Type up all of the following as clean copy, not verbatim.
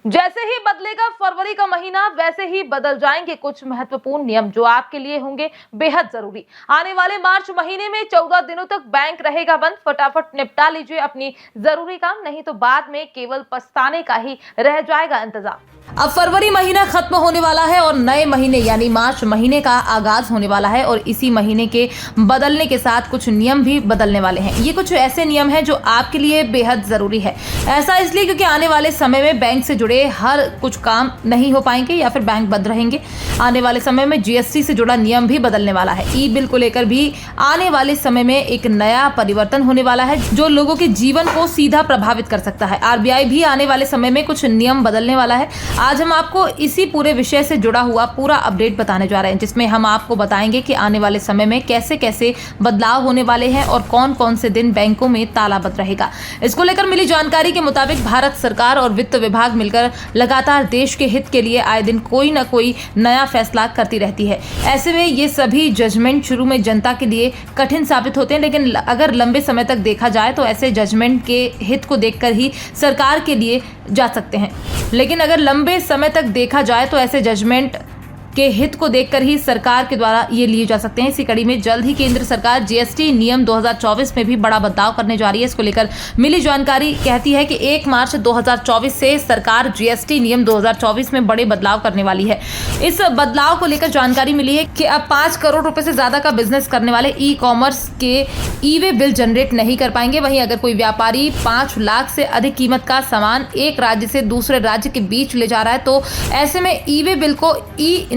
जैसे ही बदलेगा फरवरी का महीना, वैसे ही बदल जाएंगे कुछ महत्वपूर्ण नियम जो आपके लिए होंगे बेहद जरूरी। आने वाले मार्च महीने में 14 दिनों तक बैंक रहेगा बंद। फटाफट निपटा लीजिए अपनी जरूरी काम, नहीं तो बाद में केवल पछताने का ही रह जाएगा इंतजार। अब फरवरी महीना खत्म होने वाला है और नए महीने यानी मार्च महीने का आगाज होने वाला है और इसी महीने के बदलने के साथ कुछ नियम भी बदलने वाले हैं। ये कुछ ऐसे नियम हैं जो आपके लिए बेहद जरूरी है। ऐसा इसलिए क्योंकि आने वाले समय में बैंक से जुड़े हर कुछ काम नहीं हो पाएंगे या फिर बैंक बंद रहेंगे। आने वाले समय में जीएसटी से जुड़ा नियम भी बदलने वाला है। ई बिल को लेकर भी आने वाले समय में एक नया परिवर्तन होने वाला है जो लोगों के जीवन को सीधा प्रभावित कर सकता है। आरबीआई भी आने वाले समय में कुछ नियम बदलने वाला है। आज हम आपको इसी पूरे विषय से जुड़ा हुआ पूरा अपडेट बताने जा रहे हैं, जिसमें हम आपको बताएंगे कि आने वाले समय में कैसे कैसे बदलाव होने वाले हैं और कौन कौन से दिन बैंकों में ताला बंद रहेगा। इसको लेकर मिली जानकारी के मुताबिक भारत सरकार और वित्त विभाग मिलकर लगातार देश के हित के लिए आए दिन कोई न कोई नया फैसला करती रहती है। ऐसे में ये सभी जजमेंट शुरू में जनता के लिए कठिन साबित होते हैं, लेकिन अगर लंबे समय तक देखा जाए तो ऐसे जजमेंट के हित को देखकर ही सरकार के लिए जा सकते हैं। लेकिन अगर लंबे समय तक देखा जाए तो ऐसे जजमेंट के हित को देखकर ही सरकार के द्वारा ये लिए जा सकते हैं। इसी कड़ी में जल्द ही केंद्र सरकार जीएसटी नियम 2024 में भी बड़ा बदलाव करने जा रही है। इसको लेकर मिली जानकारी कहती है कि 1 मार्च 2024 से सरकार जीएसटी नियम 2024 में बड़े बदलाव करने वाली है। इस बदलाव को लेकर जानकारी मिली है कि अब 5 करोड़ रुपए से ज्यादा का बिजनेस करने वाले ई कॉमर्स के ई-वे बिल जनरेट नहीं कर पाएंगे। वहीं अगर कोई व्यापारी 5 लाख से अधिक कीमत का सामान एक राज्य से दूसरे राज्य के बीच ले जा रहा है तो ऐसे में ई-वे बिल को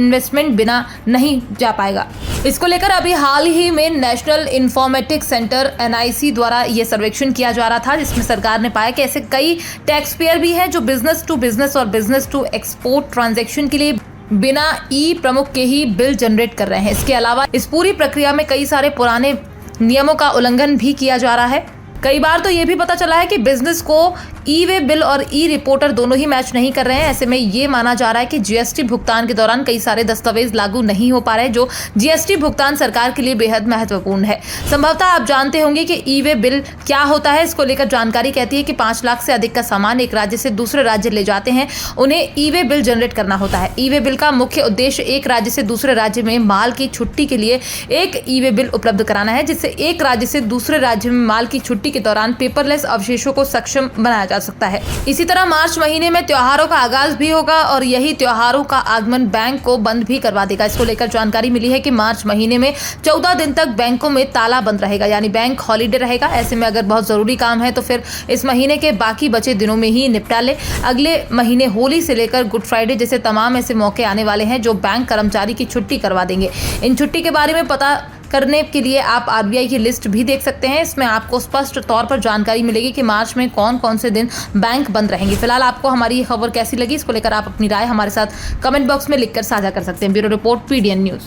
इन्वेस्टमेंट बिना नहीं जा पाएगा। इसको लेकर अभी हाल ही में नेशनल इंफॉर्मेटिक्स सेंटर एनआईसी द्वारा यह सर्वेक्षण किया जा रहा था, जिसमें सरकार ने पाया कि ऐसे कई टैक्स पेयर भी हैं जो बिजनेस टू बिजनेस और बिजनेस टू एक्सपोर्ट ट्रांजैक्शन के लिए बिना ई प्रमुख के ही बिल जनरेट कर रहे हैं। इसके अलावा इस पूरी प्रक्रिया में कई सारे पुराने नियमों का उल्लंघन भी किया जा रहा है। कई बार तो ये भी पता चला है कि बिजनेस को ई-वे बिल और ई रिपोर्टर दोनों ही मैच नहीं कर रहे हैं। ऐसे में ये माना जा रहा है कि जीएसटी भुगतान के दौरान कई सारे दस्तावेज लागू नहीं हो पा रहे, जो जीएसटी भुगतान सरकार के लिए बेहद महत्वपूर्ण है। संभवतः आप जानते होंगे कि ई-वे बिल क्या होता है। इसको लेकर जानकारी कहती है कि 5 लाख से अधिक का सामान एक राज्य से दूसरे राज्य ले जाते हैं, उन्हें ई-वे बिल जनरेट करना होता है। ई-वे बिल का मुख्य उद्देश्य एक राज्य से दूसरे राज्य में माल की छुट्टी के लिए एक ई-वे बिल उपलब्ध कराना है, जिससे एक राज्य से दूसरे राज्य में माल की छुट्टी के दौरान पेपरलेस अवशेषों को सक्षम बनाया जा सकता है। इसी तरह मार्च महीने में त्योहारों का आगाज भी होगा और यही त्योहारों का आगमन बैंक को बंद भी करवा देगा। इसको लेकर जानकारी मिली है कि मार्च महीने में 14 दिन तक बैंकों में ताला बंद रहेगा, यानी बैंक हॉलीडे रहेगा। ऐसे में अगर बहुत जरूरी काम है तो फिर इस महीने के बाकी बचे दिनों में ही निपटा ले। अगले महीने होली से लेकर गुड फ्राइडे जैसे तमाम ऐसे मौके आने वाले हैं जो बैंक कर्मचारी की छुट्टी करवा देंगे। इन छुट्टी के बारे में पता करने के लिए आप आरबीआई की लिस्ट भी देख सकते हैं। इसमें आपको स्पष्ट तौर पर जानकारी मिलेगी कि मार्च में कौन कौन से दिन बैंक बंद रहेंगे। फिलहाल आपको हमारी ये खबर कैसी लगी, इसको लेकर आप अपनी राय हमारे साथ कमेंट बॉक्स में लिखकर साझा कर सकते हैं। Bureau report, PDN news.